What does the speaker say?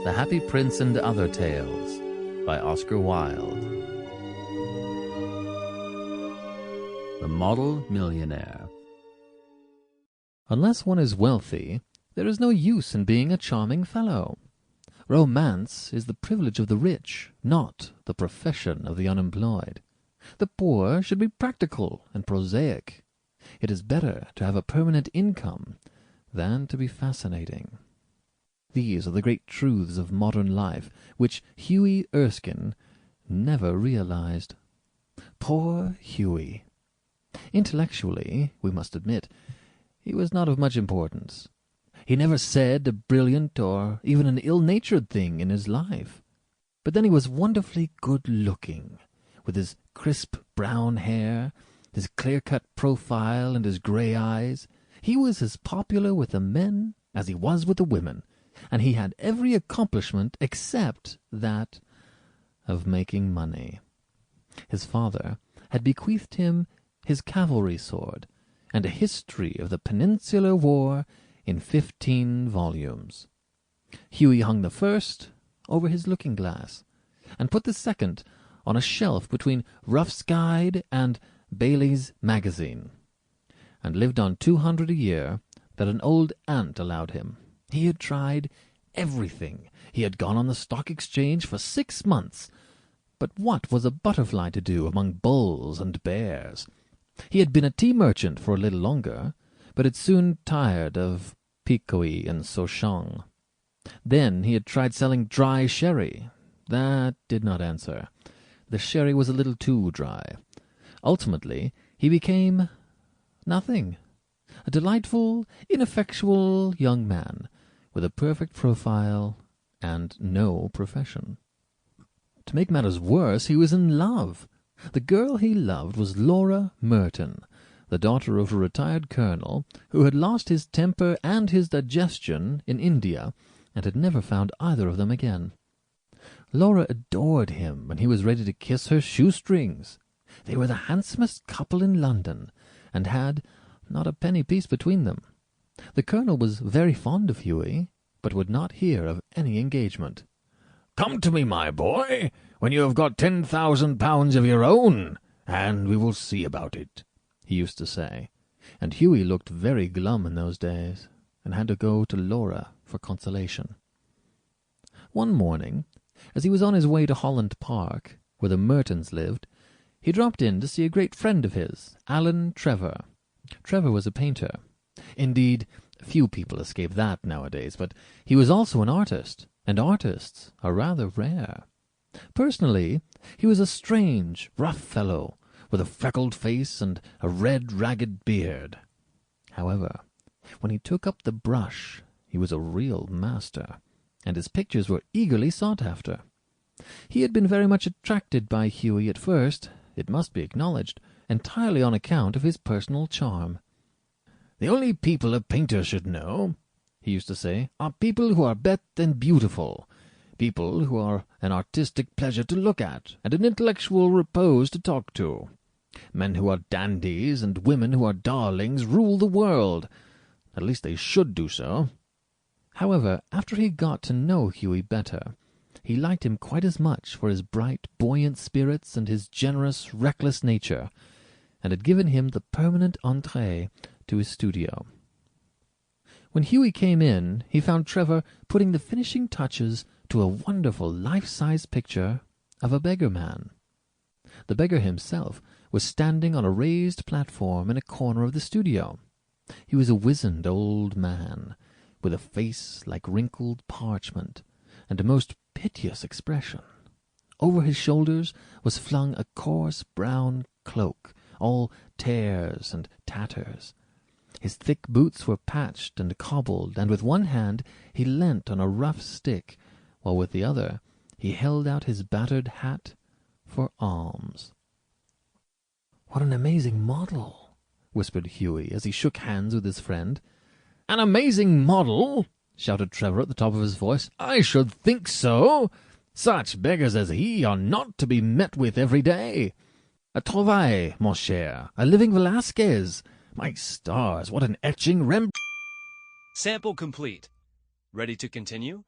The Happy Prince and Other Tales by Oscar Wilde. The Model Millionaire. Unless one is wealthy, there is no use in being a charming fellow. Romance is the privilege of the rich, not the profession of the unemployed. The poor should be practical and prosaic. It is better to have a permanent income than to be fascinating. These are the great truths of modern life, which Huey Erskine never realized. Poor Huey! Intellectually, we must admit, he was not of much importance. He never said a brilliant or even an ill-natured thing in his life. But then he was wonderfully good-looking, with his crisp brown hair, his clear-cut profile, and his grey eyes. He was as popular with the men as he was with the women, and he had every accomplishment except that of making money. His father had bequeathed him his cavalry sword and a history of the Peninsular War in 15 volumes. Huey hung the first over his looking-glass, and put the second on a shelf between Ruff's Guide and Bailey's Magazine, and lived on 200 a year that an old aunt allowed him. He had tried everything. He had gone on the stock exchange for 6 months. But what was a butterfly to do among bulls and bears? He had been a tea merchant for a little longer, but had soon tired of Picoy and Sauchong. Then he had tried selling dry sherry. That did not answer. The sherry was a little too dry. Ultimately, he became nothing. A delightful, ineffectual young man, with a perfect profile and no profession. To make matters worse, he was in love. The girl he loved was Laura Merton, the daughter of a retired colonel who had lost his temper and his digestion in India and had never found either of them again. Laura adored him, and he was ready to kiss her shoestrings. They were the handsomest couple in London, and had not a penny piece between them. The colonel was very fond of Huey, but would not hear of any engagement. "Come to me, my boy, when you have got 10,000 pounds of your own, and we will see about it," he used to say, and Huey looked very glum in those days, and had to go to Laura for consolation. One morning, as he was on his way to Holland Park, where the Mertons lived, he dropped in to see a great friend of his, Alan Trevor. Trevor was a painter. Indeed, few people escape that nowadays, but he was also an artist, and artists are rather rare. Personally, he was a strange, rough fellow, with a freckled face and a red, ragged beard. However, when he took up the brush, he was a real master, and his pictures were eagerly sought after. He had been very much attracted by Huey at first, it must be acknowledged, entirely on account of his personal charm. "The only people a painter should know," he used to say, "are people who are bête and beautiful, people who are an artistic pleasure to look at, and an intellectual repose to talk to. Men who are dandies and women who are darlings rule the world. At least they should do so." However, after he got to know Huey better, he liked him quite as much for his bright, buoyant spirits and his generous, reckless nature, and had given him the permanent entrée to his studio. When Huey came in, he found Trevor putting the finishing touches to a wonderful life-size picture of a beggar-man. The beggar himself was standing on a raised platform in a corner of the studio. He was a wizened old man, with a face like wrinkled parchment, and a most piteous expression. Over his shoulders was flung a coarse brown cloak, all tears and tatters. His thick boots were patched and cobbled, and with one hand he leant on a rough stick, while with the other he held out his battered hat for alms. "What an amazing model!" whispered Huey as he shook hands with his friend. "An amazing model!" shouted Trevor at the top of his voice. "I should think so! Such beggars as he are not to be met with every day. A trouvaille, mon cher, a living Velasquez. My stars, what an etching Rembrandt!" Sample complete. Ready to continue?